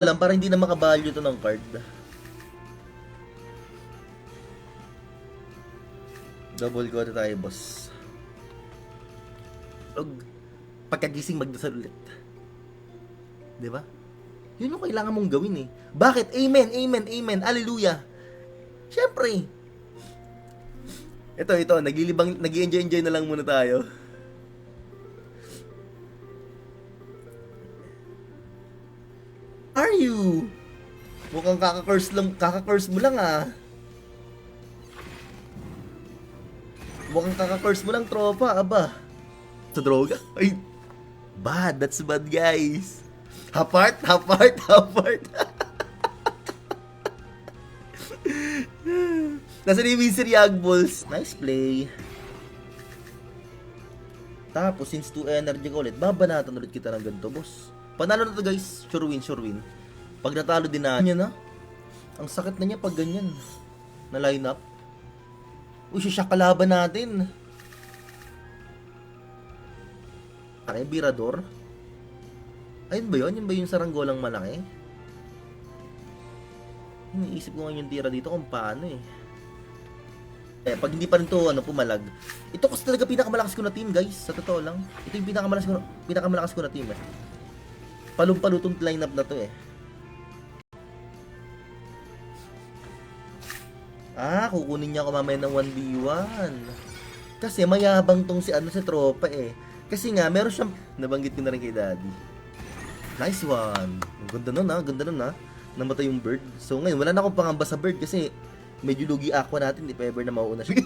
Alam, para hindi na makabalyo to ng card. Double go na tayo, boss. Pagkagising magdasal ulit. Diba? Yun yung kailangan mong gawin eh. Bakit? Amen, amen, amen. Hallelujah. Siyempre. Ito, nag-enjoy na lang muna tayo. Are you? Mukhang kaka-curse mo lang ah. Mukhang kaka-curse mo lang, tropa, aba. Sa droga? Ay, bad, that's bad, guys. Hapart. Nasa ni Mr. Yagballs. Nice play. Tapos, since 2 energy ka ulit, babanatan ulit kita ng ganito, boss. Panalo na to, guys. Sure win. Pag natalo din na niya na. Ang sakit na niya pag ganyan. Na line up. Uy, siya kalaban natin. Okay, Birador. Ayun ba yun? Yun ba yung saranggolang malaki? Iniisip ko ngayon yung tira dito kung paano eh. Pag hindi pa rin to pumalag. Ito kasi talaga pinakamalakas ko na team, guys. Sa totoo lang. Ito yung pinakamalakas ko na team eh. Palong-palo tong lineup na to eh. Kukunin niya ako mamaya ng 1v1. Kasi mayabang tong si tropa eh. Kasi nga, meron siyang nabanggit ko na rin kay Daddy. Nice one. Ang ganda nun ha. Namatay yung bird. So ngayon, wala na akong pangamba sa bird kasi medyo lugi aqua natin. If ever na mauuna siya.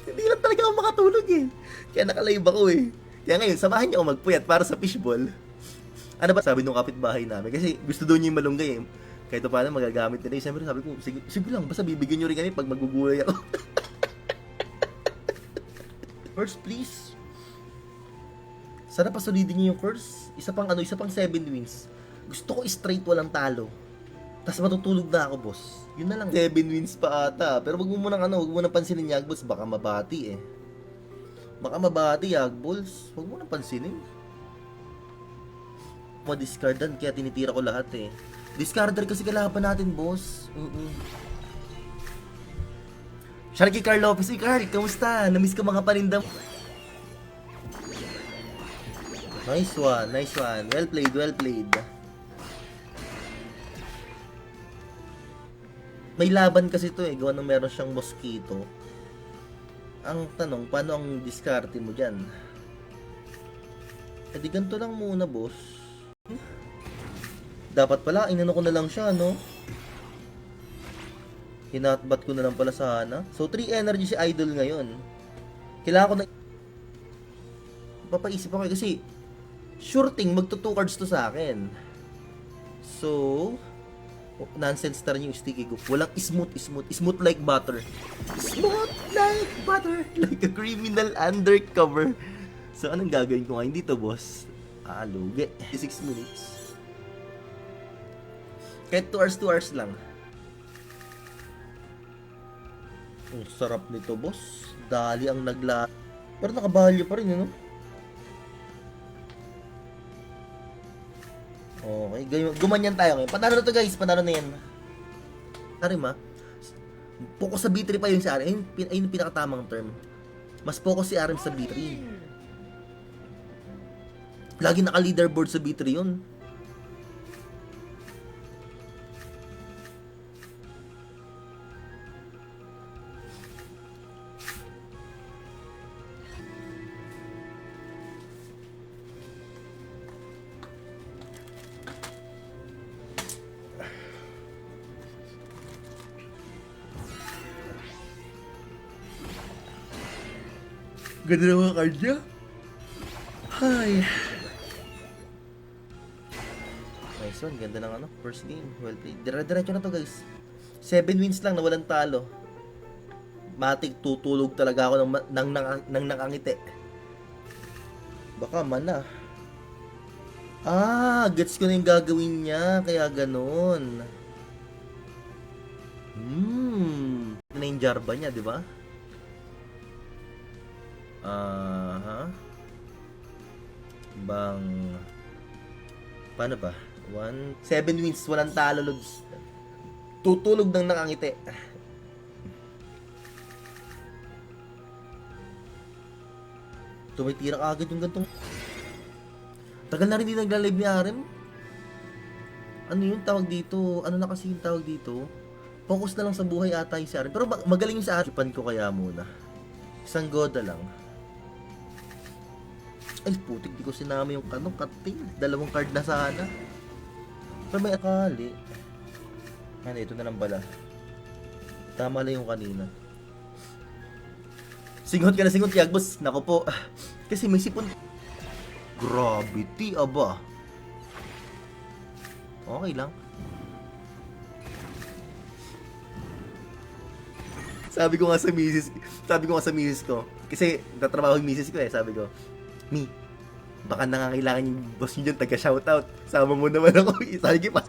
Hindi lang talaga ako makatulog eh. Kaya nakalive ako eh. Kaya ngayon, samahan niyo ako magpuyat para sa fishball. Ano ba sabi nung kapitbahay namin? Kasi gusto doon niya yung malunggay eh. Kahit paano magagamit nila. Siyempre sabi ko, sige lang, basta bibigyan nyo rin kami pag magugulay ako. First, please. Sana pasolidin nyo yung curse. Isa pang 7 wins. Gusto ko straight walang talo. Tapos matutulog na ako, boss. Yun na lang. 7 wins pa ata. Pero wag mo munang pansinin Yagballs. Baka mabati eh. Baka mabati, Yagballs. Wag mo nang pansinin. Discardan, kaya tinitira ko lahat eh. Discarder kasi kalaban natin, boss. Sharky Carl Lopez. Carl, kamusta? Namiss ko mga paninda. Nice one. Well played. May laban kasi to eh. Gawa nung meron siyang mosquito. Ang tanong, paano ang diskarte mo dyan? Di ganito lang muna, boss. Dapat pala, inano ko na lang siya, no? Hinatbat ko na lang pala sana. So, 3 energy si Idol ngayon. Kailangan ko na... Papaisip ako kasi sure thing, magto 2 cards to sa akin. So, nonsense na rin yung sticky go. Walang smooth. Smooth like butter. Smooth like butter. Like a criminal undercover. So, anong gagawin ko ngayon dito, boss? Lugi. 6 minutes. Kahit 2 hours lang. Ang sarap nito, boss. Dali ang nagla... Pero nakabalyo pa rin, ano? Okay, gumanyan tayo ngayon. Panalo na to, guys. Panalo na yan. Karim, ha? Focus sa B3 pa yun si Arim. Ayun yung pinakatamang term. Mas focus si Arim sa B3. Lagi naka-leaderboard sa B3 yun. Ganda ng mga card niya. Hi. Nice one. Ganda ng first game. Well played. Diretso na to, guys. 7 wins lang na walang talo. Matik tutulog talaga ako ng nakangiti. Baka mana. Gets ko na yung gagawin niya. Kaya ganun. Na yung Jarba niya, di ba? Bang Paano ba? 7 wins, walang talo, Lods. Tutulog ng nakangiti. Tumitira ka agad yung gantong. Tagal na rin din nagla-live ni Arem. Ano yung tawag dito? Ano na kasi yung tawag dito? Focus na lang sa buhay ata yung si Arem. Pero magaling yung sa Arem. Ipan ko kaya muna. Isang goda lang. Ay, putik, di ko sinama yung kating. 2 card na sana. Pero may akali. Ano, ito na lang pala. Tama lang yung kanina. Singot ka na singot, Yagbos. Nako po. Kasi may sipon. Gravity, aba. Okay lang. Sabi ko nga sa misis ko, kasi tatrabaho yung misis ko sabi ko, Mi, baka nangangailangan yung boss nyo dyan, taga-shoutout. Sama mo naman ako. Sabi ko pa.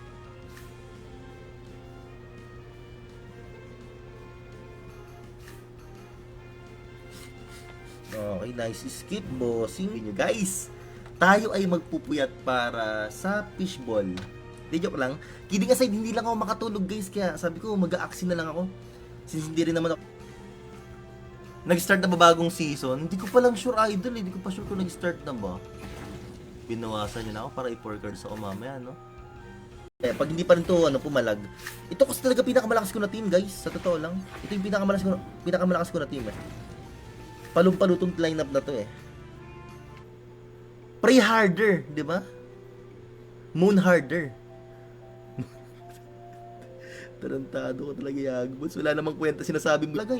Okay, nice skip, bossing nyo, guys. Tayo ay magpupuyat para sa fishball. Di joke lang. Kidding aside, hindi lang ako makatulog, guys. Kaya sabi ko, mag-a-action na lang ako. Since hindi rin naman ako nag-start na ba bagong season? Hindi ko pa lang sure, idol. Hindi ko pa sure kung nag-start na ba. Binawasan niya na ako para i-4 cards ako mamaya, no? Pag hindi pa rin to pumalag. Ito kasi talaga pinakamalakas ko na team, guys. Sa totoo lang. Ito yung pinakamalakas ko na team, Palong-palutong lineup na to, Pray harder, di ba? Moon harder. Tarantado ko talaga, Yagbos. Wala namang kwenta sinasabi mo talaga,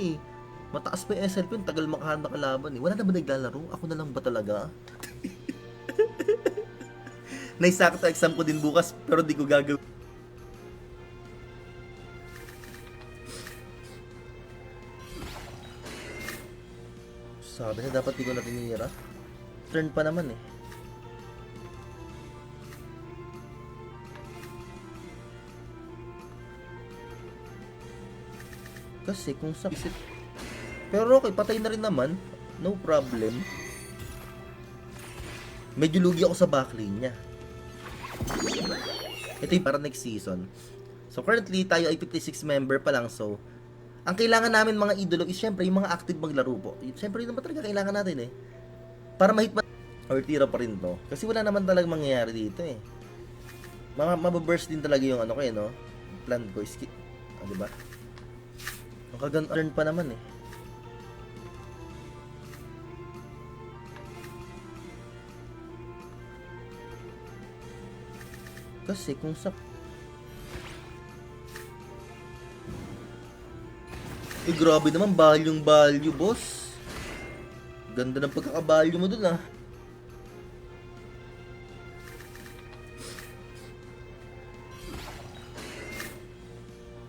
Mataas pa yung SL ko, tagal makahanap kalaban, Wala na ba naglalaro? Ako na lang ba talaga? Naisakta exam ko din bukas, pero di ko gagawin. Sabi na dapat di ko na tinira. Turn pa naman, Kasi kung sa visit. Pero okay, patay na rin naman. No problem. Medyo lugi ako sa backlane niya. Ito yung para next season. So currently, tayo ay 56 member pa lang. So, ang kailangan namin mga idolo is syempre yung mga active maglaro po. Syempre yun naman talaga kailangan natin, Para ma-hit or tira pa rin to. Kasi wala naman talagang mangyayari dito, Mababurst din talaga yung ano ko, no? Plan ko is diba? Ang kagan-earn pa naman, Kasi kung sa grabe naman, value, boss. Ganda ng pagkakabalyo mo dun,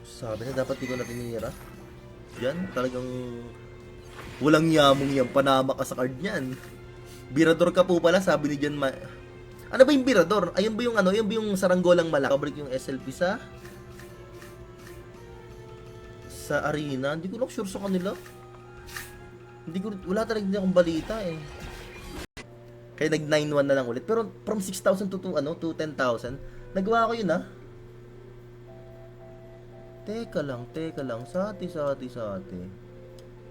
Sabi na dapat di ko na tinira. Yan, talagang walang yamong yan. Panama ka sa card niyan. Birador ka po pala, sabi ni Jan Ano ba yung birador? Ayun ba yung Ayun ba yung saranggolang malaki? Pabrik yung SLP sa arena. Hindi ko lang sure sa kanila. Wala talaga din akong balita, Kaya nag 9-1 na lang ulit. Pero from 6,000 to 10,000, nagawa ko yun, Teka lang. Sati.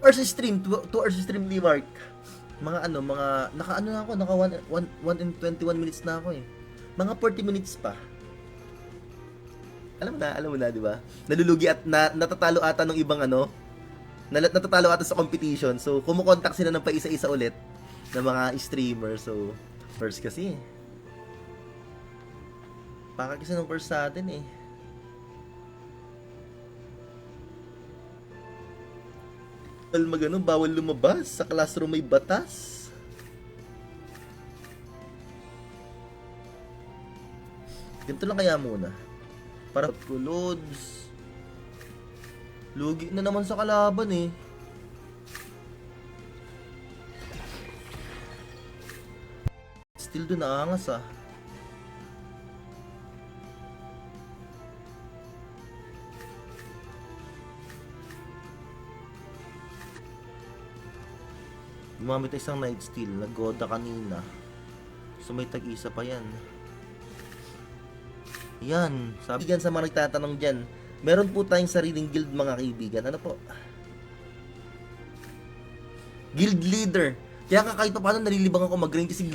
Hours stream, 2 hours stream ni Mark. Naka na ako, naka 1 and 21 minutes na ako, Mga 40 minutes pa. Alam mo na, di ba? Nalulugi at natatalo ata ng ibang natatalo ata sa competition. So, kumukontak sila ng paisa-isa ulit ng mga streamer. So, first kasi, Baka kasi ng first sa atin, Bawal lumabas. Sa classroom may batas. Ganito lang kaya muna. Para loads. Lugi na naman sa kalaban, Still doon naangas, Gumamit isang night steal, naggoda kanina. So may tag-isa pa yan. Yan, sabi sa mga nagtatanong dyan, meron po tayong sariling guild mga kaibigan. Ano po? Guild leader. Kaya kahit pa paano nalilibang ako mag-rank kasi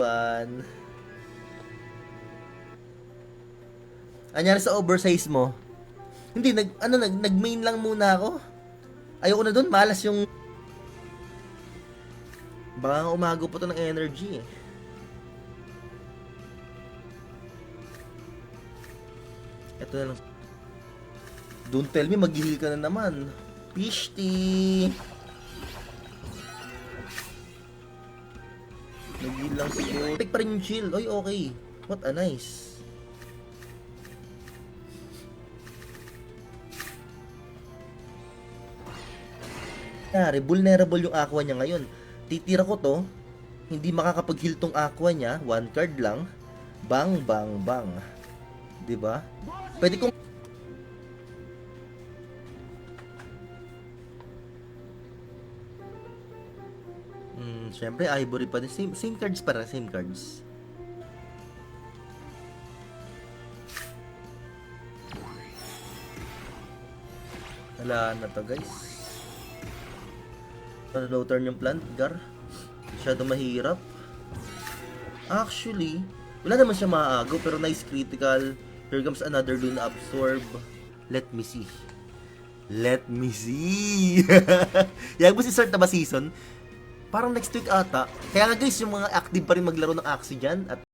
anyari sa oversize mo? Hindi, nag-main lang muna ako. Ayoko na doon, malas yung baka umago pa to ng energy eh. Ito na lang. Don't tell me mag-heal ka na naman. Pishti! Nag-heal lang siguro. Take pa rin yung shield. Oy, okay. What a nice. Yari, vulnerable yung aqua niya ngayon. Titira ko to. Hindi makakapag-heal tong aqua niya. One card lang. Bang, bang, bang. Diba? Pwede kong syempre, Ivory pa din. Same cards para, same cards. Wala na to, guys. Low turn yung plant, Gar. Masyado mahirap. Actually, wala naman siya maaagaw, pero nice critical. Here comes another Luna Absorb. Let me see. Let me see. Yan mo si Sir na ba season? Parang next week ata. Kaya nga guys, yung mga active pa rin maglaro ng Axie dyan. At